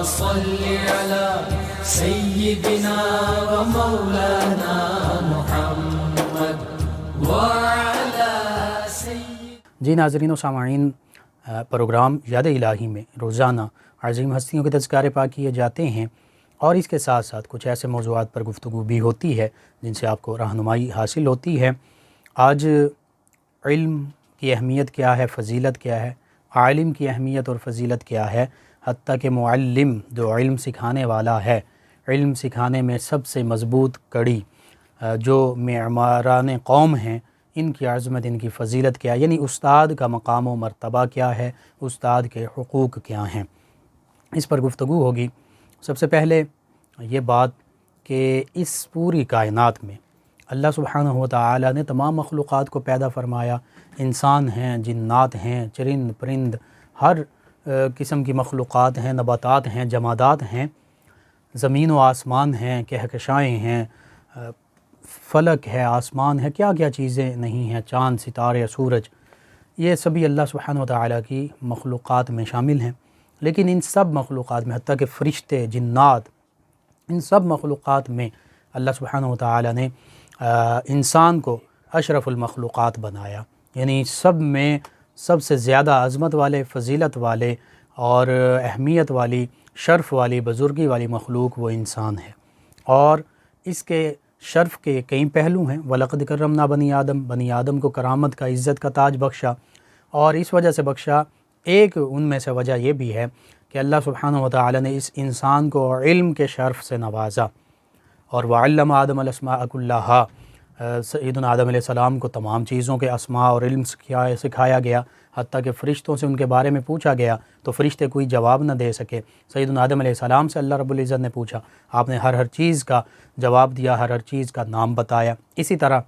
صل على سيدنا ومولانا محمد وعلى سيدنا. جی ناظرین و سامعین، پروگرام یاد الہی میں روزانہ عظیم ہستیوں کے تذکارے پاک کیے جاتے ہیں، اور اس کے ساتھ ساتھ کچھ ایسے موضوعات پر گفتگو بھی ہوتی ہے جن سے آپ کو رہنمائی حاصل ہوتی ہے. آج علم کی اہمیت کیا ہے، فضیلت کیا ہے، عالم کی اہمیت اور فضیلت کیا ہے، حتیٰ کہ معلم جو علم سکھانے والا ہے، علم سکھانے میں سب سے مضبوط کڑی جو معماران قوم ہیں، ان کی عظمت، ان کی فضیلت کیا ہے، یعنی استاد کا مقام و مرتبہ کیا ہے، استاد کے حقوق کیا ہیں، اس پر گفتگو ہوگی. سب سے پہلے یہ بات کہ اس پوری کائنات میں اللہ سبحانہ و تعالی نے تمام مخلوقات کو پیدا فرمایا. انسان ہیں، جنات ہیں، چرند پرند، ہر قسم کی مخلوقات ہیں، نباتات ہیں، جمادات ہیں، زمین و آسمان ہیں، کہکشائیں ہیں، فلک ہے، آسمان ہے، کیا کیا چیزیں نہیں ہیں، چاند، ستارے، سورج، یہ سبھی اللہ سبحانہ و تعالی کی مخلوقات میں شامل ہیں. لیکن ان سب مخلوقات میں، حتیٰ کہ فرشتے، جنات، ان سب مخلوقات میں اللہ سبحانہ و تعالی نے انسان کو اشرف المخلوقات بنایا، یعنی سب میں سب سے زیادہ عظمت والے، فضیلت والے اور اہمیت والی، شرف والی، بزرگی والی مخلوق وہ انسان ہے. اور اس کے شرف کے کئی پہلو ہیں. وَلَقَدْ كَرَّمْنَا بَنِي آدم، بنی آدم کو کرامت کا، عزت کا تاج بخشا، اور اس وجہ سے بخشا، ایک ان میں سے وجہ یہ بھی ہے کہ اللہ سبحانہ و تعالی نے اس انسان کو علم کے شرف سے نوازا. اور وَعَلَّمَ آدَمَ الْأَسْمَاءَ كُلَّهَا، سیدنا آدم علیہ السلام کو تمام چیزوں کے اسماء اور علم سکھایا گیا، حتیٰ کہ فرشتوں سے ان کے بارے میں پوچھا گیا تو فرشتے کوئی جواب نہ دے سکے. سیدنا آدم علیہ السلام سے اللہ رب العزت نے پوچھا، آپ نے ہر چیز کا جواب دیا، ہر چیز کا نام بتایا. اسی طرح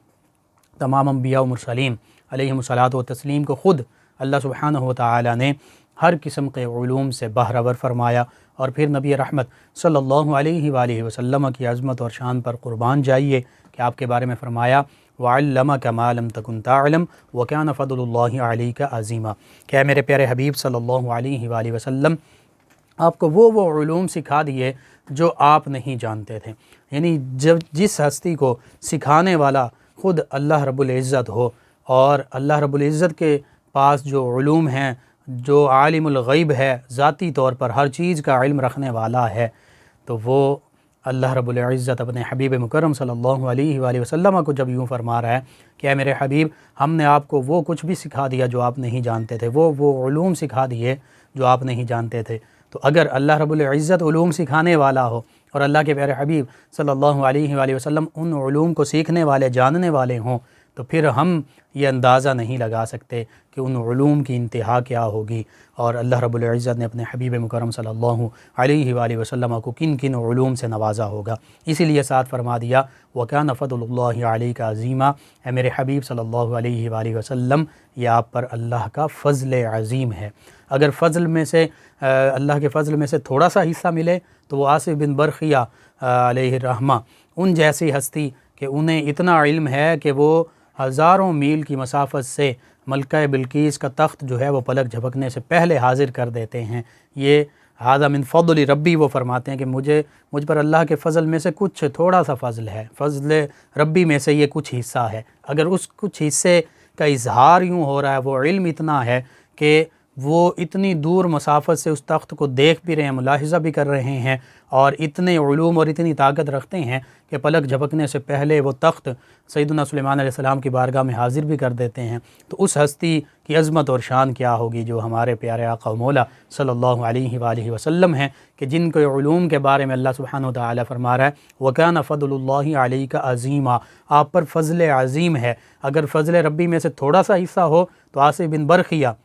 تمام انبیاء و مرسلین علیہم الصلاۃ و تسلیم کو خود اللہ سبحانہ و تعالی نے ہر قسم کے علوم سے بہرور فرمایا. اور پھر نبی رحمت صلی اللہ علیہ وآلہ وسلم کی عظمت اور شان پر قربان جائیے کہ آپ کے بارے میں فرمایا وَعَلَّمَكَ مَا لَمْ تَكُنْ تَعْلَمْ وَكَانَ فَضْلُ اللَّهِ عَلَيْكَ عَظِيمًا. کہ میرے پیارے حبیب صلی اللہ علیہ وآلہ وسلم، آپ کو وہ علوم سکھا دیے جو آپ نہیں جانتے تھے. یعنی جس ہستی کو سکھانے والا خود اللہ رب العزت ہو، اور اللہ رب العزت کے پاس جو علوم ہیں، جو عالم الغیب ہے، ذاتی طور پر ہر چیز کا علم رکھنے والا ہے، تو وہ اللہ رب العزت اپنے حبیب مکرم صلی اللہ علیہ وآلہ وسلم کو جب یوں فرما رہا ہے کہ اے میرے حبیب، ہم نے آپ کو وہ کچھ بھی سکھا دیا جو آپ نہیں جانتے تھے، وہ علوم سکھا دیے جو آپ نہیں جانتے تھے. تو اگر اللہ رب العزت علوم سکھانے والا ہو اور اللہ کے پیارے حبیب صلی اللہ علیہ وآلہ وسلم ان علوم کو سیکھنے والے، جاننے والے ہوں، تو پھر ہم یہ اندازہ نہیں لگا سکتے کہ ان علوم کی انتہا کیا ہوگی، اور اللہ رب العزت نے اپنے حبیب مکرم صلی اللہ علیہ وآلہ وسلم کو کن کن علوم سے نوازا ہوگا. اسی لیے ساتھ فرما دیا وَكَانَ فَضْلُ اللَّهِ عَلَيْكَ عَظِيمًا. اے میرے حبیب صلی اللہ علیہ وآلہ وسلم، یہ آپ پر اللہ کا فضل عظیم ہے. اگر فضل میں سے اللہ کے فضل میں سے تھوڑا سا حصہ ملے تو وہ آصف بن برخیہ علیہ الرحمہ، ان جیسی ہستی کہ انہیں اتنا علم ہے کہ وہ ہزاروں میل کی مسافت سے ملکہ بلقیس کا تخت جو ہے وہ پلک جھپکنے سے پہلے حاضر کر دیتے ہیں. یہ ھذا من فضل ربی، وہ فرماتے ہیں کہ مجھ پر اللہ کے فضل میں سے کچھ تھوڑا سا فضل ہے، فضل ربی میں سے یہ کچھ حصہ ہے. اگر اس کچھ حصے کا اظہار یوں ہو رہا ہے، وہ علم اتنا ہے کہ وہ اتنی دور مسافت سے اس تخت کو دیکھ بھی رہے ہیں، ملاحظہ بھی کر رہے ہیں، اور اتنے علوم اور اتنی طاقت رکھتے ہیں کہ پلک جھپکنے سے پہلے وہ تخت سیدنا سلیمان علیہ السلام کی بارگاہ میں حاضر بھی کر دیتے ہیں. تو اس ہستی کی عظمت اور شان کیا ہوگی جو ہمارے پیارے آقا و مولا صلی اللہ علیہ وآلہ وسلم ہیں، کہ جن کے علوم کے بارے میں اللہ سبحانہ و تعالی فرما رہا ہے وَكَانَ فَضْلُ اللَّهِ عَلَيْكَ عَظِيمًا. آپ پر فضل عظیم ہے. اگر فضل ربی میں سے تھوڑا سا حصہ ہو تو آصف بن برخیہ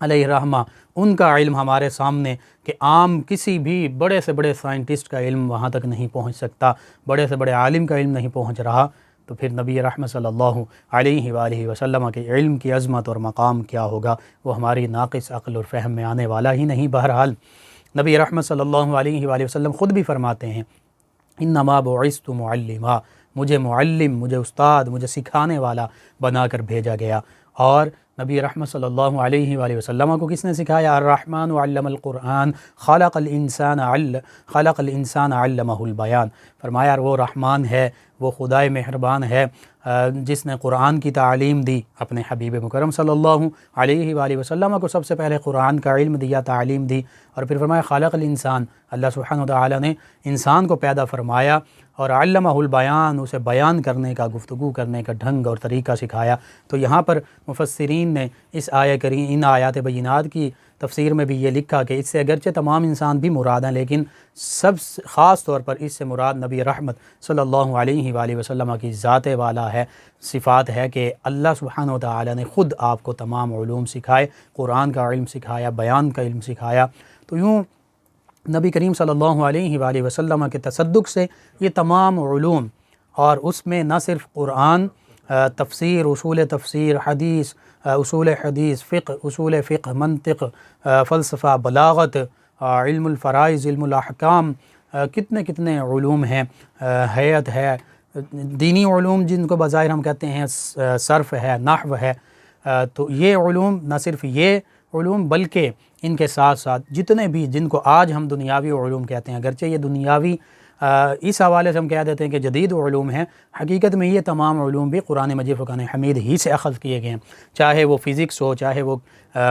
علیہ الرحمہ، ان کا علم ہمارے سامنے کہ عام کسی بھی بڑے سے بڑے سائنٹسٹ کا علم وہاں تک نہیں پہنچ سکتا، بڑے سے بڑے عالم کا علم نہیں پہنچ رہا، تو پھر نبی رحمت صلی اللہ علیہ وآلہ وسلم کے علم کی عظمت اور مقام کیا ہوگا، وہ ہماری ناقص عقل اور فہم میں آنے والا ہی نہیں. بہرحال نبی رحمت صلی اللہ علیہ وآلہ وسلم خود بھی فرماتے ہیں انما بعثت معلما، مجھے معلم، مجھے استاد، مجھے سکھانے والا بنا کر بھیجا گیا. اور نبی رحمت صلی اللہ علیہ وآلہ وسلم کو کس نے سکھایا؟ الرحمن علم القرآن خلق الانسان علمہ البیان، فرمایا وہ رحمان ہے، وہ خدائے مہربان ہے جس نے قرآن کی تعلیم دی اپنے حبیب مکرم صلی اللہ علیہ وآلہ وسلم کو سب سے پہلے قرآن کا علم دیا، تعلیم دی، اور پھر فرمایا خالق الانسان، اللہ سبحانہ وتعالی نے انسان کو پیدا فرمایا اور علمہ البیان، اسے بیان کرنے کا، گفتگو کرنے کا ڈھنگ اور طریقہ سکھایا۔ تو یہاں پر مفسرین نے اس ان آیات بینات کی تفسیر میں بھی یہ لکھا کہ اس سے اگرچہ تمام انسان بھی مراد ہیں، لیکن سب خاص طور پر اس سے مراد نبی رحمت صلی اللہ علیہ وآلہ وسلم کی ذات والا ہے، صفات ہے کہ اللہ سبحانہ وتعالی نے خود آپ کو تمام علوم سکھائے، قرآن کا علم سکھایا، بیان کا علم سکھایا۔ تو یوں نبی کریم صلی اللہ علیہ وآلہ وسلم کے تصدق سے یہ تمام علوم، اور اس میں نہ صرف قرآن، تفسیر، اصول تفسیر، حدیث، اصول حدیث، فقہ، اصول فقہ، منطق، فلسفہ، بلاغت، علم الفرائض، علم الاحکام، کتنے علوم ہیں، حیات ہے، دینی علوم جن کو بظاہر ہم کہتے ہیں صرف ہے، نحو ہے، تو یہ علوم نہ صرف یہ علوم بلکہ ان کے ساتھ ساتھ جتنے بھی جن کو آج ہم دنیاوی علوم کہتے ہیں، اگرچہ یہ دنیاوی اس حوالے سے ہم کہہ دیتے ہیں کہ جدید علوم ہیں، حقیقت میں یہ تمام علوم بھی قرآن مجید فرقان حمید ہی سے اخذ کیے گئے ہیں، چاہے وہ فزکس ہو، چاہے وہ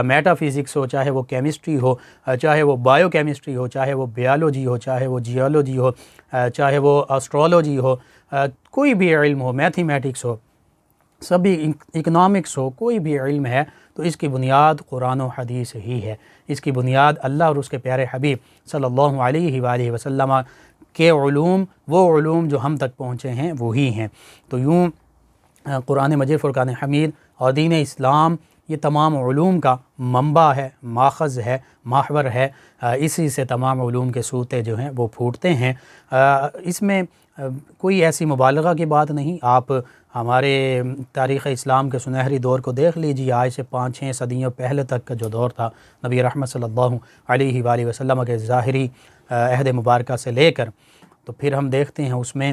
میٹا فزکس ہو، چاہے وہ کیمسٹری ہو، چاہے وہ بائیو کیمسٹری ہو، چاہے وہ بیالوجی ہو، چاہے وہ جیولوجی ہو، چاہے وہ اسٹرولوجی ہو، کوئی بھی علم ہو، میتھمیٹکس ہو، سبھی اکنامکس ہو، کوئی بھی علم ہے تو اس کی بنیاد قرآن و حدیث ہی ہے، اس کی بنیاد اللہ اور اس کے پیارے حبیب صلی اللہ علیہ وآلہ وسلم کے علوم، وہ علوم جو ہم تک پہنچے ہیں وہی ہیں۔ تو یوں قرآن مجید فرقان حمید اور دین اسلام یہ تمام علوم کا منبع ہے، ماخذ ہے، محور ہے، اسی سے تمام علوم کے سوتے جو ہیں وہ پھوٹتے ہیں۔ اس میں کوئی ایسی مبالغہ کی بات نہیں، آپ ہمارے تاریخ اسلام کے سنہری دور کو دیکھ لیجیے، آج سے 5-6 صدیوں پہلے تک کا جو دور تھا نبی رحمت صلی اللہ علیہ وآلہ وسلم کے ظاہری عہد مبارکہ سے لے کر، تو پھر ہم دیکھتے ہیں اس میں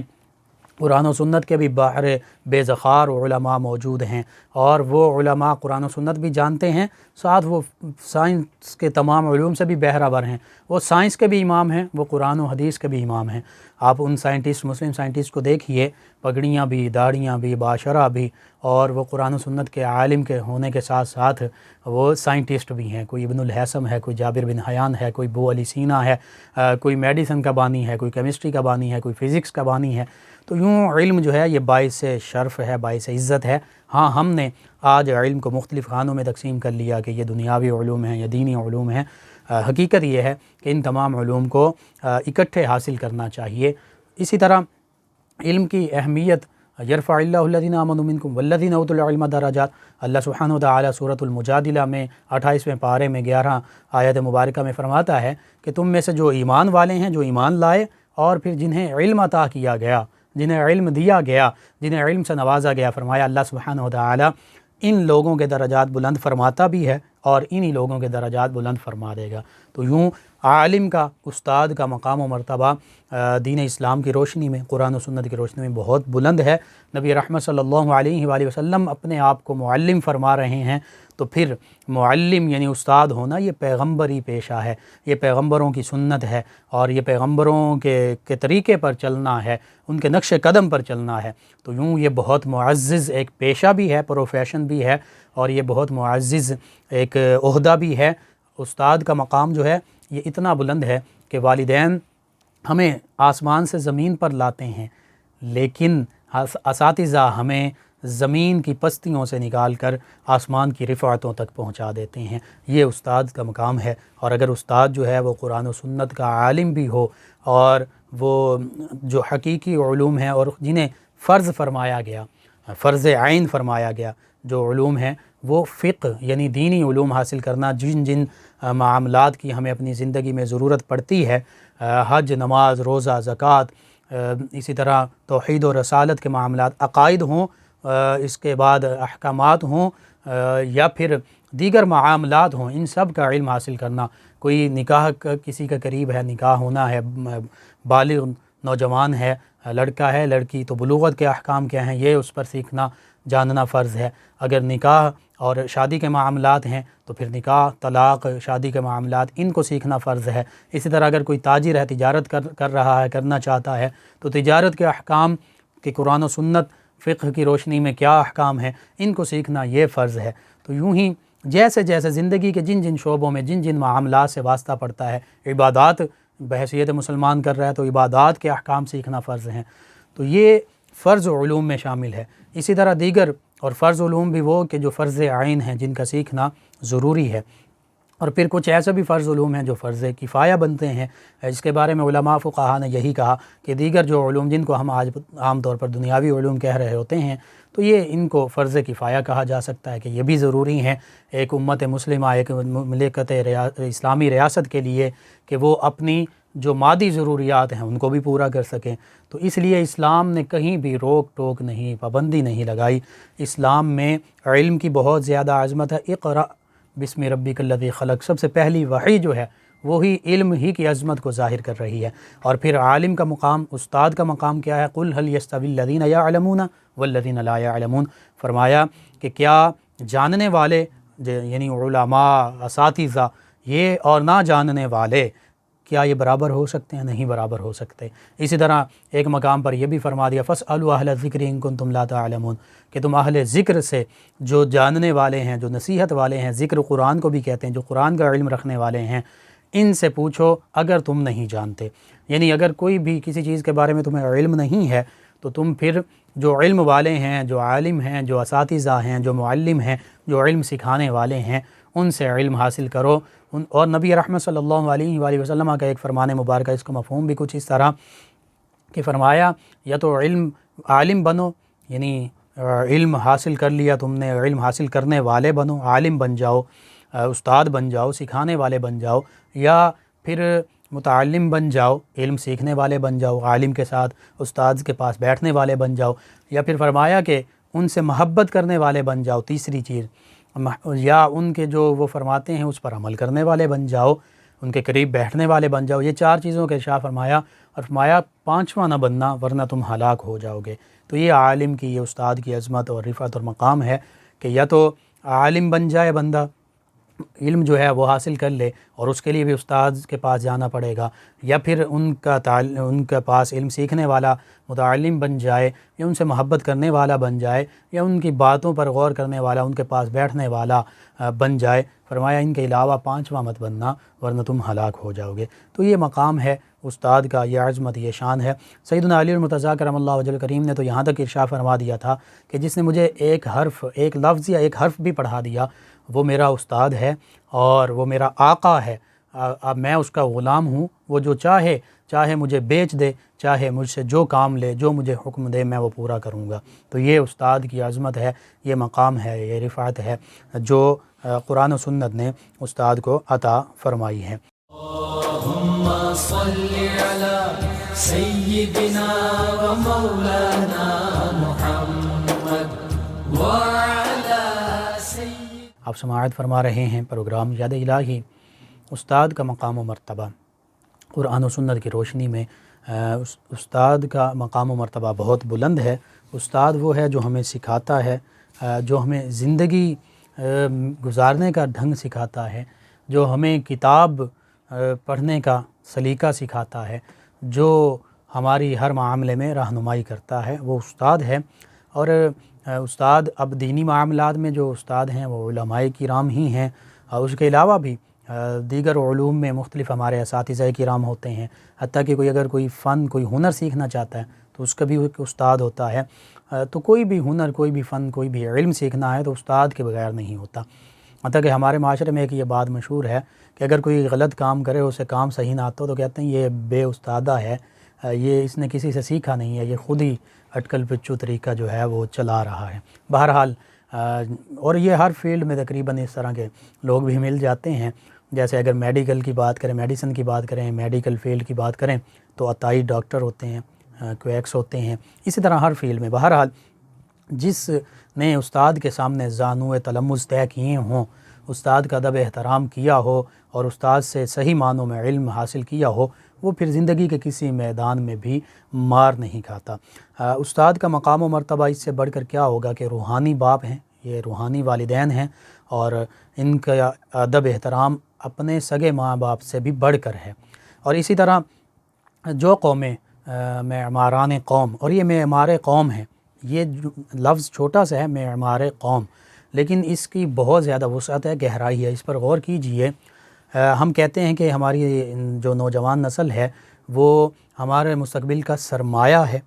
قرآن و سنت کے بھی باہر بے ذخار علماء موجود ہیں، اور وہ علماء قرآن و سنت بھی جانتے ہیں، ساتھ وہ سائنس کے تمام علوم سے بھی بہرہ ہیں، وہ سائنس کے بھی امام ہیں، وہ قرآن و حدیث کے بھی امام ہیں۔ آپ ان سائنٹسٹ، مسلم سائنٹسٹ کو دیکھیے، پگڑیاں بھی، داڑھیاں بھی، باشرہ بھی، اور وہ قرآن و سنت کے عالم کے ہونے کے ساتھ ساتھ وہ سائنٹسٹ بھی ہیں، کوئی ابن الہیثم ہے، کوئی جابر بن حیان ہے، کوئی ابو علی سینا ہے، کوئی میڈیسن کا بانی ہے، کوئی کیمسٹری کا بانی ہے، کوئی فزکس کا بانی ہے۔ تو یوں علم جو ہے یہ باعث شرف ہے، باعث عزت ہے۔ ہاں، ہم نے آج علم کو مختلف خانوں میں تقسیم کر لیا کہ یہ دنیاوی علوم ہیں یا دینی علوم ہیں، حقیقت یہ ہے کہ ان تمام علوم کو اکٹھے حاصل کرنا چاہیے۔ اسی طرح علم کی اہمیت، یرفع اللہ الذین آمنوا منکم والذین اوتوا العلم درجات، اللہ سبحانہ وتعالی سورۃ المجادلہ میں 28ویں پارے میں 11 آیت مبارکہ میں فرماتا ہے کہ تم میں سے جو ایمان والے ہیں، جو ایمان لائے اور پھر جنہیں علم عطا کیا گیا، جنہیں علم دیا گیا، جنہیں علم سے نوازا گیا، فرمایا اللہ سبحانہ وتعالی ان لوگوں کے درجات بلند فرماتا بھی ہے اور انہی لوگوں کے درجات بلند فرما دے گا۔ تو یوں عالم کا، استاد کا مقام و مرتبہ دین اسلام کی روشنی میں، قرآن و سنت کی روشنی میں بہت بلند ہے۔ نبی رحمت صلی اللہ علیہ وآلہ وسلم اپنے آپ کو معلم فرما رہے ہیں، تو پھر معلم یعنی استاد ہونا یہ پیغمبری پیشہ ہے، یہ پیغمبروں کی سنت ہے، اور یہ پیغمبروں کے طریقے پر چلنا ہے، ان کے نقش قدم پر چلنا ہے۔ تو یوں یہ بہت معزز ایک پیشہ بھی ہے، پروفیشن بھی ہے، اور یہ بہت معزز ایک عہدہ بھی ہے۔ استاد کا مقام جو ہے یہ اتنا بلند ہے کہ والدین ہمیں آسمان سے زمین پر لاتے ہیں، لیکن اساتذہ ہمیں زمین کی پستیوں سے نکال کر آسمان کی رفعتوں تک پہنچا دیتے ہیں۔ یہ استاد کا مقام ہے، اور اگر استاد جو ہے وہ قرآن و سنت کا عالم بھی ہو، اور وہ جو حقیقی علوم ہیں اور جنہیں فرض فرمایا گیا، فرض عین فرمایا گیا، جو علوم ہیں وہ فقہ یعنی دینی علوم حاصل کرنا، جن معاملات کی ہمیں اپنی زندگی میں ضرورت پڑتی ہے، حج، نماز، روزہ، زکوٰۃ، اسی طرح توحید و رسالت کے معاملات، عقائد ہوں، اس کے بعد احکامات ہوں، یا پھر دیگر معاملات ہوں، ان سب کا علم حاصل کرنا، کوئی نکاح کسی کا قریب ہے، نکاح ہونا ہے، بالغ نوجوان ہے لڑکا ہے لڑکی تو بلوغت کے احکام کیا ہیں یہ اس پر سیکھنا جاننا فرض ہے۔ اگر نکاح اور شادی کے معاملات ہیں تو پھر نکاح، طلاق، شادی کے معاملات ان کو سیکھنا فرض ہے۔ اسی طرح اگر کوئی تاجر ہے، تجارت کر رہا ہے، کرنا چاہتا ہے تو تجارت کے احکام کہ قرآن و سنت فقہ کی روشنی میں کیا احکام ہیں ان کو سیکھنا یہ فرض ہے۔ تو یوں ہی جیسے جیسے زندگی کے جن جن شعبوں میں جن جن معاملات سے واسطہ پڑتا ہے، عبادات بحیثیت مسلمان کر رہا ہے تو عبادات کے احکام سیکھنا فرض ہیں، تو یہ فرض علوم میں شامل ہے۔ اسی طرح دیگر اور فرض علوم بھی وہ کہ جو فرض عین ہیں جن کا سیکھنا ضروری ہے، اور پھر کچھ ایسے بھی فرض علوم ہیں جو فرض کفایہ بنتے ہیں، جس کے بارے میں علماء فقہا نے یہی کہا کہ دیگر جو علوم جن کو ہم آج عام طور پر دنیاوی علوم کہہ رہے ہوتے ہیں تو یہ ان کو فرض کفایہ کہا جا سکتا ہے کہ یہ بھی ضروری ہیں ایک امت مسلمہ، ایک مملکت اسلامی ریاست کے لیے کہ وہ اپنی جو مادی ضروریات ہیں ان کو بھی پورا کر سکیں۔ تو اس لیے اسلام نے کہیں بھی روک ٹوک نہیں، پابندی نہیں لگائی۔ اسلام میں علم کی بہت زیادہ عظمت ہے۔ اقرأ بسم ربک الذی خلق، سب سے پہلی وحی جو ہے وہی علم ہی کی عظمت کو ظاہر کر رہی ہے۔ اور پھر عالم کا مقام، استاد کا مقام کیا ہے؟ قل هل یستوی الذین یعلمون والذین لا یعلمون، فرمایا کہ کیا جاننے والے یعنی علماء، اساتذہ، یہ اور نہ جاننے والے کیا یہ برابر ہو سکتے ہیں؟ نہیں برابر ہو سکتے۔ اسی طرح ایک مقام پر یہ بھی فرما دیا فاسألوا اہل الذکر ان کنتم لا تعلمون، کہ تم اہل ذکر سے جو جاننے والے ہیں، جو نصیحت والے ہیں، ذکر قرآن کو بھی کہتے ہیں، جو قرآن کا علم رکھنے والے ہیں، ان سے پوچھو اگر تم نہیں جانتے۔ یعنی اگر کوئی بھی کسی چیز کے بارے میں تمہیں علم نہیں ہے تو تم پھر جو علم والے ہیں، جو عالم ہیں، جو اساتذہ ہیں، جو معلم ہیں، جو علم سکھانے والے ہیں، ان سے علم حاصل کرو۔ اور نبی رحمت صلی اللہ علیہ وآلہ وسلم کا ایک فرمان مبارکہ، اس کا مفہوم بھی کچھ اس طرح کہ فرمایا یا تو عالم بنو، یعنی علم حاصل کر لیا تم نے، علم حاصل کرنے والے بنو، عالم بن جاؤ، استاد بن جاؤ، سکھانے والے بن جاؤ، یا پھر متعلم بن جاؤ، علم سیکھنے والے بن جاؤ، عالم کے ساتھ استاد کے پاس بیٹھنے والے بن جاؤ، یا پھر فرمایا کہ ان سے محبت کرنے والے بن جاؤ، تیسری چیز، یا ان کے جو وہ فرماتے ہیں اس پر عمل کرنے والے بن جاؤ، ان کے قریب بیٹھنے والے بن جاؤ۔ یہ چار چیزوں کے ارشاد فرمایا، اور فرمایا پانچواں نہ بننا ورنہ تم ہلاک ہو جاؤ گے۔ تو یہ عالم کی، یہ استاد کی عظمت اور رفعت اور مقام ہے کہ یا تو عالم بن جائے بندہ، علم جو ہے وہ حاصل کر لے، اور اس کے لیے بھی استاد کے پاس جانا پڑے گا، یا پھر ان کے پاس علم سیکھنے والا متعلم بن جائے، یا ان سے محبت کرنے والا بن جائے، یا ان کی باتوں پر غور کرنے والا، ان کے پاس بیٹھنے والا بن جائے۔ فرمایا ان کے علاوہ پانچواں مت بننا ورنہ تم ہلاک ہو جاؤ گے۔ تو یہ مقام ہے استاد کا، یہ عظمت، یہ شان ہے۔ سیدنا علی المرتضیٰ کرم اللہ وجہ الکریم نے تو یہاں تک ارشاد فرما دیا تھا کہ جس نے مجھے ایک حرف، ایک لفظ یا ایک حرف بھی پڑھا دیا وہ میرا استاد ہے اور وہ میرا آقا ہے، اب میں اس کا غلام ہوں، وہ جو چاہے مجھے بیچ دے، چاہے مجھ سے جو کام لے، جو مجھے حکم دے میں وہ پورا کروں گا۔ تو یہ استاد کی عظمت ہے، یہ مقام ہے، یہ رفعت ہے جو قرآن و سنت نے استاد کو عطا فرمائی ہے۔ اللہم صلی علی سیدنا و مولانا محمد وعلی سید۔ آپ سماعت فرما رہے ہیں پروگرام یاد الہی، استاد کا مقام و مرتبہ۔ قرآن و سنت کی روشنی میں استاد کا مقام و مرتبہ بہت بلند ہے۔ استاد وہ ہے جو ہمیں سکھاتا ہے، جو ہمیں زندگی گزارنے کا ڈھنگ سکھاتا ہے، جو ہمیں کتاب پڑھنے کا سلیقہ سکھاتا ہے، جو ہماری ہر معاملے میں رہنمائی کرتا ہے، وہ استاد ہے۔ اور استاد اب دینی معاملات میں جو استاد ہیں وہ علماء کرام ہی ہیں، اور اس کے علاوہ بھی دیگر علوم میں مختلف ہمارے اساتذہ کرام ہوتے ہیں، حتیٰ کہ اگر کوئی فن، کوئی ہنر سیکھنا چاہتا ہے تو اس کا بھی ایک استاد ہوتا ہے۔ تو کوئی بھی ہنر، کوئی بھی فن، کوئی بھی علم سیکھنا ہے تو استاد کے بغیر نہیں ہوتا۔ حتیٰ کہ ہمارے معاشرے میں ایک یہ بات مشہور ہے کہ اگر کوئی غلط کام کرے، اسے کام صحیح نہ آتا تو کہتے ہیں یہ بے استادہ ہے، یہ اس نے کسی سے سیکھا نہیں ہے، یہ خود ہی اٹکل پچو طریقہ جو ہے وہ چلا رہا ہے۔ بہرحال اور یہ ہر فیلڈ میں تقریباً اس طرح کے لوگ بھی مل جاتے ہیں۔ جیسے اگر میڈیکل کی بات کریں، میڈیسن کی بات کریں، میڈیکل فیلڈ کی بات کریں تو عطائی ڈاکٹر ہوتے ہیں، کویکس ہوتے ہیں، اسی طرح ہر فیلڈ میں۔ بہرحال جس نے استاد کے سامنے زانو تلمذ طے کیے ہوں استاد کا ادب احترام کیا ہو اور استاد سے صحیح معنوں میں علم حاصل کیا ہو، وہ پھر زندگی کے کسی میدان میں بھی مار نہیں کھاتا۔ استاد کا مقام و مرتبہ اس سے بڑھ کر کیا ہوگا کہ روحانی باپ ہیں، یہ روحانی والدین ہیں، اور ان کا ادب احترام اپنے سگے ماں باپ سے بھی بڑھ کر ہے۔ اور اسی طرح جو قومیں معماران قوم، اور یہ معمار قوم ہے، یہ لفظ چھوٹا سا ہے معمار قوم، لیکن اس کی بہت زیادہ وسعت ہے، گہرائی ہے، اس پر غور کیجئے۔ ہم کہتے ہیں کہ ہماری جو نوجوان نسل ہے وہ ہمارے مستقبل کا سرمایہ ہے،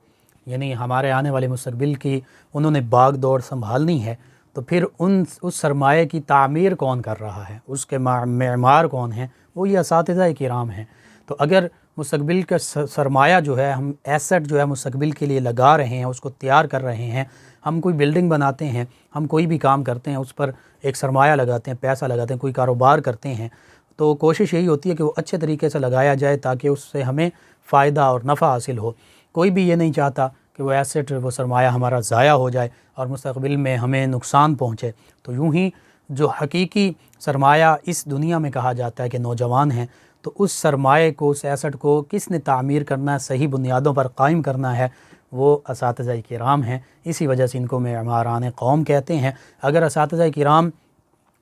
یعنی ہمارے آنے والے مستقبل کی انہوں نے باغ دوڑ سنبھالنی ہے، تو پھر اس سرمایہ کی تعمیر کون کر رہا ہے، اس کے معمار کون ہیں؟ وہ یہ اساتذہ کرام ہیں۔ تو اگر مستقبل کا سرمایہ جو ہے، ہم ایسٹ جو ہے مستقبل کے لیے لگا رہے ہیں، اس کو تیار کر رہے ہیں، ہم کوئی بلڈنگ بناتے ہیں، ہم کوئی بھی کام کرتے ہیں، اس پر ایک سرمایہ لگاتے ہیں، پیسہ لگاتے ہیں، کوئی کاروبار کرتے ہیں، تو کوشش یہی ہوتی ہے کہ وہ اچھے طریقے سے لگایا جائے تاکہ اس سے ہمیں فائدہ اور نفع حاصل ہو۔ کوئی بھی یہ نہیں چاہتا کہ وہ ایسٹ، وہ سرمایہ ہمارا ضائع ہو جائے اور مستقبل میں ہمیں نقصان پہنچے۔ تو یوں ہی جو حقیقی سرمایہ اس دنیا میں کہا جاتا ہے کہ نوجوان ہیں، تو اس سرمایہ کو، اس ایسٹ کو کس نے تعمیر کرنا ہے، صحیح بنیادوں پر قائم کرنا ہے، وہ اساتذہ کرام ہیں۔ اسی وجہ سے ان کو معماران قوم کہتے ہیں۔ اگر اساتذہ کرام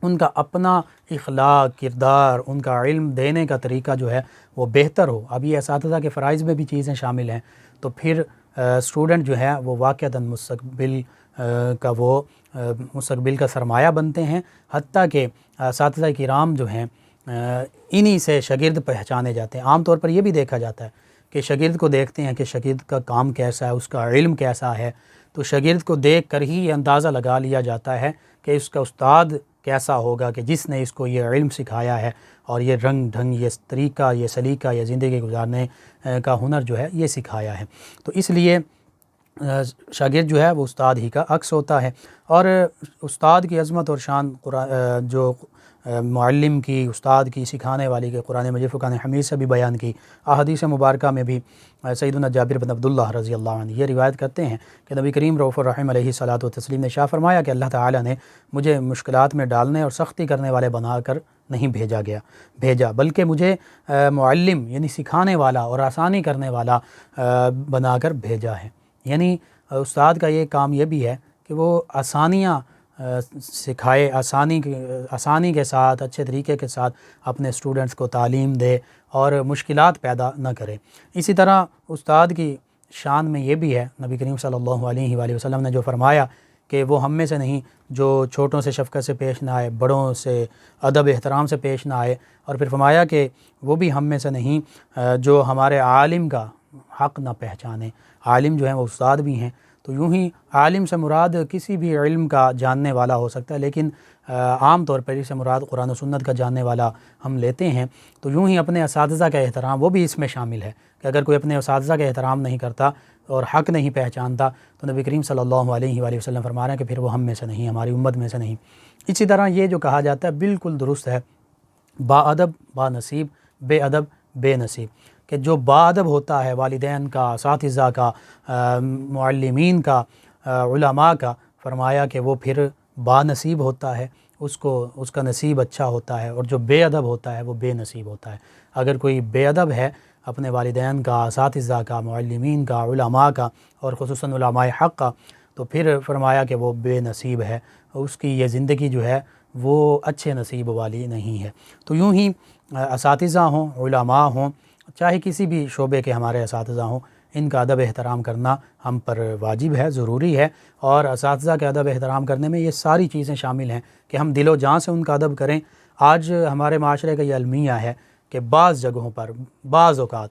ان کا اپنا اخلاق، کردار، ان کا علم دینے کا طریقہ جو ہے وہ بہتر ہو، اب یہ اساتذہ کے فرائض میں بھی چیزیں شامل ہیں، تو پھر اسٹوڈنٹ جو ہے وہ واقعتاً مستقبل کا سرمایہ بنتے ہیں۔ حتیٰ کہ اساتذہ کرام جو ہیں انہی سے شاگرد پہچانے جاتے ہیں۔ عام طور پر یہ بھی دیکھا جاتا ہے کہ شاگرد کو دیکھتے ہیں کہ شاگرد کا کام کیسا ہے، اس کا علم کیسا ہے، تو شاگرد کو دیکھ کر ہی یہ اندازہ لگا لیا جاتا ہے کہ اس کا استاد کیسا ہوگا کہ جس نے اس کو یہ علم سکھایا ہے اور یہ رنگ ڈھنگ، یہ طریقہ، یہ سلیقہ، یہ زندگی گزارنے کا ہنر جو ہے یہ سکھایا ہے۔ تو اس لیے شاگرد جو ہے وہ استاد ہی کا عکس ہوتا ہے۔ اور استاد کی عظمت اور شان جو معلم کی، استاد کی، سکھانے والی کے قرآن مجید فرقان حمید سے بھی بیان کی۔ احادیث مبارکہ میں بھی سیدنا جابر بن عبداللہ رضی اللہ عنہ یہ روایت کرتے ہیں کہ نبی کریم رؤوف الرحیم علیہ الصلاۃ والتسلیم نے ارشاد فرمایا کہ اللہ تعالیٰ نے مجھے مشکلات میں ڈالنے اور سختی کرنے والے بنا کر نہیں بھیجا، بلکہ مجھے معلم یعنی سکھانے والا اور آسانی کرنے والا بنا کر بھیجا ہے۔ یعنی استاد کا یہ کام یہ بھی ہے کہ وہ آسانیاں سکھائے، آسانی کے ساتھ، اچھے طریقے کے ساتھ اپنے اسٹوڈنٹس کو تعلیم دے اور مشکلات پیدا نہ کرے۔ اسی طرح استاد کی شان میں یہ بھی ہے، نبی کریم صلی اللہ علیہ وآلہ وسلم نے جو فرمایا کہ وہ ہم میں سے نہیں جو چھوٹوں سے شفقت سے پیش نہ آئے، بڑوں سے ادب احترام سے پیش نہ آئے، اور پھر فرمایا کہ وہ بھی ہم میں سے نہیں جو ہمارے عالم کا حق نہ پہچانے۔ عالم جو ہیں وہ استاد بھی ہیں۔ تو یوں ہی عالم سے مراد کسی بھی علم کا جاننے والا ہو سکتا ہے، لیکن عام طور پر اس سے مراد قرآن و سنت کا جاننے والا ہم لیتے ہیں۔ تو یوں ہی اپنے اساتذہ کا احترام وہ بھی اس میں شامل ہے کہ اگر کوئی اپنے اساتذہ کا احترام نہیں کرتا اور حق نہیں پہچانتا تو نبی کریم صلی اللہ علیہ وآلہ وسلم فرما رہے ہیں کہ پھر وہ ہم میں سے نہیں، ہماری امت میں سے نہیں۔ اسی طرح یہ جو کہا جاتا ہے بالکل درست ہے، با ادب با نصیب، بے ادب بے نصیب، کہ جو با ادب ہوتا ہے والدین کا، اساتذہ کا، معلمین کا، علماء کا، فرمایا کہ وہ پھر با نصیب ہوتا ہے، اس کا نصیب اچھا ہوتا ہے، اور جو بے ادب ہوتا ہے وہ بے نصیب ہوتا ہے۔ اگر کوئی بے ادب ہے اپنے والدین کا، اساتذہ کا، معلمین کا، علماء کا، اور خصوصاً علماء حق کا، تو پھر فرمایا کہ وہ بے نصیب ہے، اس کی یہ زندگی جو ہے وہ اچھے نصیب والی نہیں ہے۔ تو یوں ہی اساتذہ ہوں، علماء ہوں، چاہے کسی بھی شعبے کے ہمارے اساتذہ ہوں، ان کا ادب احترام کرنا ہم پر واجب ہے، ضروری ہے۔ اور اساتذہ کے ادب احترام کرنے میں یہ ساری چیزیں شامل ہیں کہ ہم دل و جان سے ان کا ادب کریں۔ آج ہمارے معاشرے کا یہ المیہ ہے کہ بعض جگہوں پر، بعض اوقات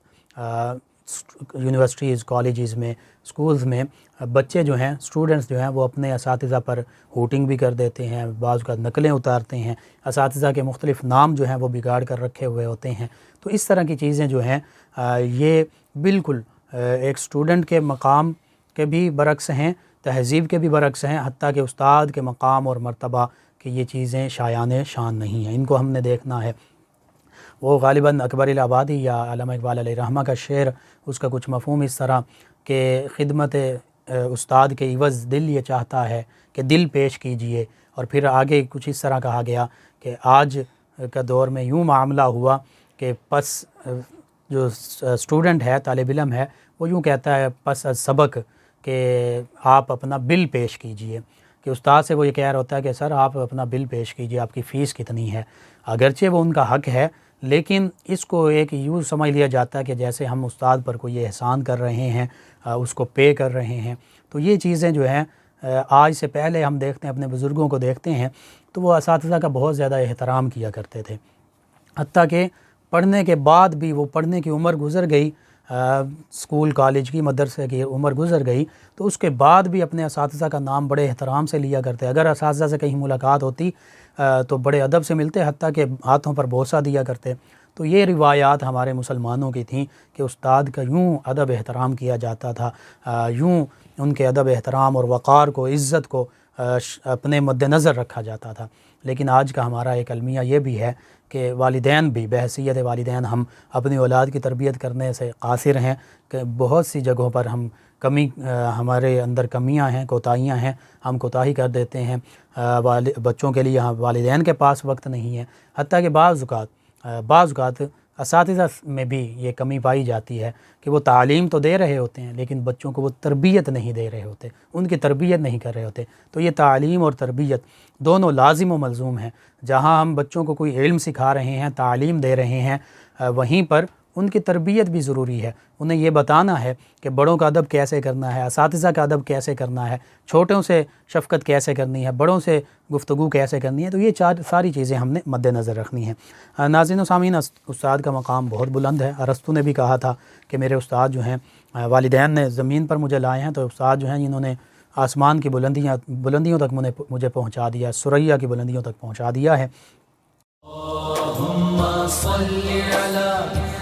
یونیورسٹیز، کالجز میں، اسکولز میں بچے جو ہیں، اسٹوڈنٹس جو ہیں، وہ اپنے اساتذہ پر ہوٹنگ بھی کر دیتے ہیں، بعض اوقات نقلیں اتارتے ہیں، اساتذہ کے مختلف نام جو ہیں وہ بگاڑ کر رکھے ہوئے ہوتے ہیں۔ تو اس طرح کی چیزیں جو ہیں یہ بالکل ایک اسٹوڈنٹ کے مقام کے بھی برعکس ہیں، تہذیب کے بھی برعکس ہیں، حتیٰ کہ استاد کے مقام اور مرتبہ کہ یہ چیزیں شایان شان نہیں ہیں، ان کو ہم نے دیکھنا ہے۔ وہ غالباً اکبر الآبادی یا علامہ اقبال علیہ رحمہ کا شعر، اس کا کچھ مفہوم اس طرح کہ خدمت استاد کے عوض دل یہ چاہتا ہے کہ دل پیش کیجئے، اور پھر آگے کچھ اس طرح کہا گیا کہ آج کا دور میں یوں معاملہ ہوا کہ پس جو اسٹوڈنٹ ہے، طالب علم ہے، وہ یوں کہتا ہے پس از سبق کہ آپ اپنا بل پیش کیجئے، کہ استاد سے وہ یہ کہہ رہا ہوتا ہے کہ سر آپ اپنا بل پیش کیجئے، آپ کی فیس کتنی ہے۔ اگرچہ وہ ان کا حق ہے، لیکن اس کو ایک یوں سمجھ لیا جاتا ہے کہ جیسے ہم استاد پر کوئی احسان کر رہے ہیں، اس کو پے کر رہے ہیں۔ تو یہ چیزیں جو ہیں آج سے پہلے ہم دیکھتے ہیں، اپنے بزرگوں کو دیکھتے ہیں تو وہ اساتذہ کا بہت زیادہ احترام کیا کرتے تھے، حتیٰ کہ پڑھنے کے بعد بھی، وہ پڑھنے کی عمر گزر گئی، اسکول کالج کی، مدرسے کی عمر گزر گئی، تو اس کے بعد بھی اپنے اساتذہ کا نام بڑے احترام سے لیا کرتے۔ اگر اساتذہ سے کہیں ملاقات ہوتی تو بڑے ادب سے ملتے، حتیٰ کہ ہاتھوں پر بوسہ دیا کرتے۔ تو یہ روایات ہمارے مسلمانوں کی تھیں کہ استاد کا یوں ادب احترام کیا جاتا تھا، یوں ان کے ادب احترام اور وقار کو، عزت کو اپنے مد نظر رکھا جاتا تھا۔ لیکن آج کا ہمارا ایک المیہ یہ بھی ہے کہ والدین بھی، بحیثیت والدین ہم اپنی اولاد کی تربیت کرنے سے قاصر ہیں، کہ بہت سی جگہوں پر ہم ہمارے اندر کمیاں ہیں، کوتاہیاں ہیں، ہم کوتاہی کر دیتے ہیں۔ بچوں کے لیے والدین کے پاس وقت نہیں ہے، حتیٰ کہ بعض اوقات اساتذہ میں بھی یہ کمی پائی جاتی ہے کہ وہ تعلیم تو دے رہے ہوتے ہیں لیکن بچوں کو وہ تربیت نہیں دے رہے ہوتے، ان کی تربیت نہیں کر رہے ہوتے۔ تو یہ تعلیم اور تربیت دونوں لازم و ملزوم ہیں۔ جہاں ہم بچوں کو کوئی علم سکھا رہے ہیں، تعلیم دے رہے ہیں، وہیں پر ان کی تربیت بھی ضروری ہے۔ انہیں یہ بتانا ہے کہ بڑوں کا ادب کیسے کرنا ہے، اساتذہ کا ادب کیسے کرنا ہے، چھوٹوں سے شفقت کیسے کرنی ہے، بڑوں سے گفتگو کیسے کرنی ہے۔ تو یہ ساری چیزیں ہم نے مد نظر رکھنی ہیں۔ ناظرین و سامعین، استاد کا مقام بہت بلند ہے۔ ارسطو نے بھی کہا تھا کہ میرے استاد جو ہیں، والدین نے زمین پر مجھے لائے ہیں، تو استاد جو ہیں جنہوں نے آسمان کی بلندیوں تک مجھے پہنچا دیا، ثریا کی بلندیوں تک پہنچا دیا ہے۔ اللہم صلی علی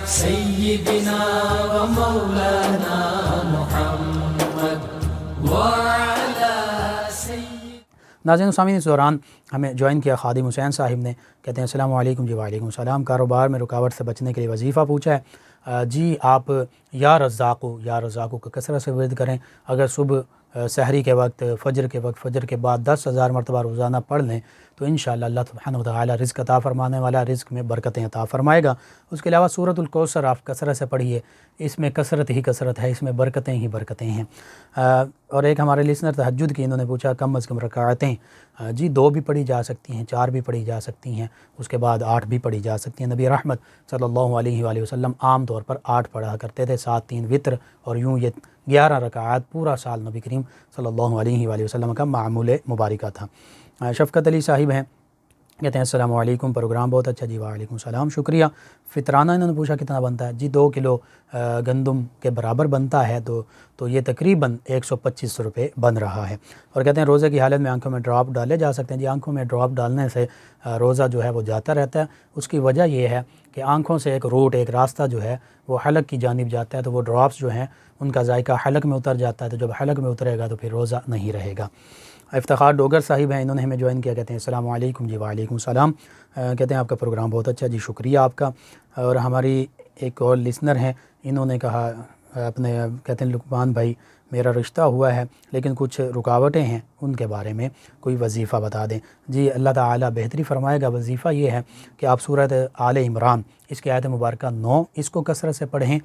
سیدنا و مولانا محمد وعلی سید۔ ناظرین و سامعین، اس دوران ہمیں جوائن کیا خادم حسین صاحب نے، کہتے ہیں السلام علیکم۔ جی وعلیکم السلام۔ کاروبار میں رکاوٹ سے بچنے کے لیے وظیفہ پوچھا ہے۔ جی آپ یا رزاقو کا کثرت سے ورد کریں۔ اگر صبح سحری کے وقت، فجر کے وقت، فجر کے بعد 10,000 مرتبہ روزانہ پڑھ لیں تو انشاءاللہ اللہ سبحانہ وتعالی رزق عطا فرمانے والا، رزق میں برکتیں عطا فرمائے گا۔ اس کے علاوہ سورۃ الکوثر آپ کثرت سے پڑھیے، اس میں کثرت ہی کثرت ہے، اس میں برکتیں ہی برکتیں ہیں۔ اور ایک ہمارے لسنر تہجد کی، انہوں نے پوچھا کم از کم رکعتیں۔ جی 2 بھی پڑھی جا سکتی ہیں، 4 بھی پڑھی جا سکتی ہیں، اس کے بعد 8 بھی پڑھی جا سکتی ہیں۔ نبی رحمت صلی اللہ علیہ وآلہ وسلم عام طور پر 8 پڑھا کرتے تھے، 7 3 وطر، اور یوں یہ 11 رکعات پورا سال نبی کریم صلی اللہ علیہ وآلہ وسلم کا معمول مبارکہ تھا۔ شفقت علی صاحب ہیں، کہتے ہیں السلام علیکم، پروگرام بہت اچھا۔ جی وعلیکم السلام، شکریہ۔ فطرانہ انہوں نے پوچھا کتنا بنتا ہے؟ جی 2 کلو گندم کے برابر بنتا ہے، تو یہ تقریباً 125 روپے بن رہا ہے۔ اور کہتے ہیں روزے کی حالت میں آنکھوں میں ڈراپ ڈالے جا سکتے ہیں؟ جی آنکھوں میں ڈراپ ڈالنے سے روزہ جو ہے وہ جاتا رہتا ہے۔ اس کی وجہ یہ ہے کہ آنکھوں سے ایک راستہ جو ہے وہ حلق کی جانب جاتا ہے، تو وہ ڈراپس جو ہیں ان کا ذائقہ حلق میں اتر جاتا ہے، تو جب حلق میں اترے گا تو پھر روزہ نہیں رہے گا۔ افتخار ڈوگر صاحب ہیں، انہوں نے ہمیں جوائن کیا، کہتے ہیں السلام علیکم۔ جی وعلیکم السلام، کہتے ہیں آپ کا پروگرام بہت اچھا، جی شکریہ آپ کا۔ اور ہماری ایک اور لسنر ہیں، انہوں نے کہا کہتے ہیں لقمان بھائی میرا رشتہ ہوا ہے لیکن کچھ رکاوٹیں ہیں، ان کے بارے میں کوئی وظیفہ بتا دیں۔ جی اللہ تعالیٰ بہتری فرمائے گا۔ وظیفہ یہ ہے کہ آپ سورۃ آل عمران، اس کی آیت مبارکہ 9، اس کو کثرت سے پڑھیں،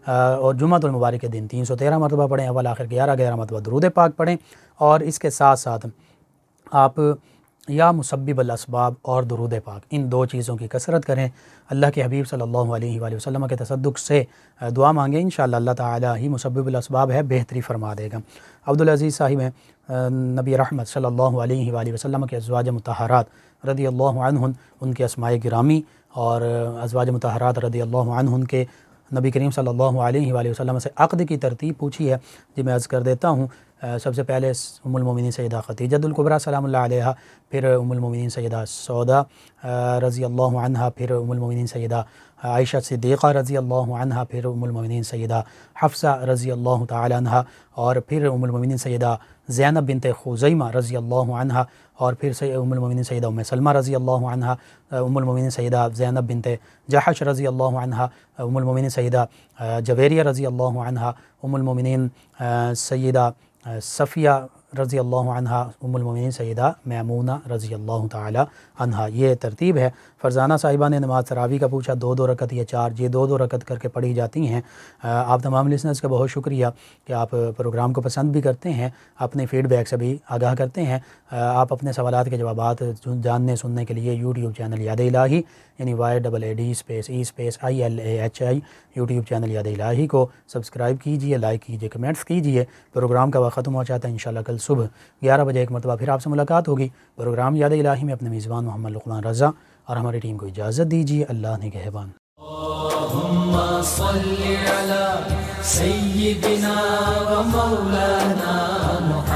اور جمعۃ المبارک کے دن 313 مرتبہ پڑھیں، اول آخر 11 مرتبہ درود پاک پڑھیں، اور اس کے ساتھ ساتھ آپ یا مسبب الاسباب اور درود پاک، ان 2 چیزوں کی کثرت کریں۔ اللہ کے حبیب صلی اللہ علیہ وآلہ وسلم کے تصدق سے دعا مانگیں، انشاءاللہ اللہ تعالیٰ ہی مسبب الاسباب ہے، بہتری فرما دے گا۔ عبدالعزیز صاحب ہیں، نبی رحمت صلی اللہ علیہ وآلہ وسلم کے ازواج مطہرات رضی اللہ عنہن، ان کے اسماء گرامی اور ازواج مطہرات رضی اللہ عنہن کے نبی کریم صلی اللہ علیہ وآلہ وسلم سے عقد کی ترتیب پوچھی ہے۔ جی میں عرض کر دیتا ہوں، سب سے پہلے ام المومنین سیدہ خدیجہ الکبریٰ سلام اللہ علیہا، پھر ام المومنین سیدہ سودا رضی اللہ عنہا، پھر ام المومنین سیدہ عائشہ صدیقہ رضی اللہ عنہا، پھر ام المومنین سیدہ حفصہ رضی اللہ تعالی عنہا، اور پھر ام المومنین سیدہ زینب بنت خزیمہ رضی اللہ عنہا، اور پھر ام المومنین سیدہ ام سلمہ رضی اللہ عنہا، ام المومنین سیدہ زینب بنت جحش رضی اللہ عنہا، ام المومنین سیدہ جویریہ رضی اللہ عنہا، ام المومنین سیدہ صفیہ رضی اللہ عنہا، ام المومنین سیدہ میمونہ رضی اللہ تعالی عنہا، یہ ترتیب ہے۔ فرزانہ صاحبہ نے نماز تراویح کا پوچھا، 2 رکعت یا 4؟ یہ 2 رکعت کر کے پڑھی جاتی ہیں۔ آپ تمام لسنرز کا بہت شکریہ کہ آپ پروگرام کو پسند بھی کرتے ہیں، اپنے فیڈ بیک سے بھی آگاہ کرتے ہیں۔ آپ اپنے سوالات کے جوابات جاننے سننے کے لیے یوٹیوب چینل یاد الہی یعنی YAAD_ILAHI یوٹیوب چینل یاد الہی کو سبسکرائب کیجئے، لائک کیجئے، کمنٹس کیجئے۔ پروگرام کا وقت ختم ہو جاتا ہے، انشاءاللہ کل صبح 11 بجے ایک مرتبہ پھر آپ سے ملاقات ہوگی۔ پروگرام یاد الہی میں اپنے میزبان محمد لقمان رضا اور ہماری ٹیم کو اجازت دیجیے۔ اللہ نگہبان۔ اللهم صل على سيدنا ومولانا محمد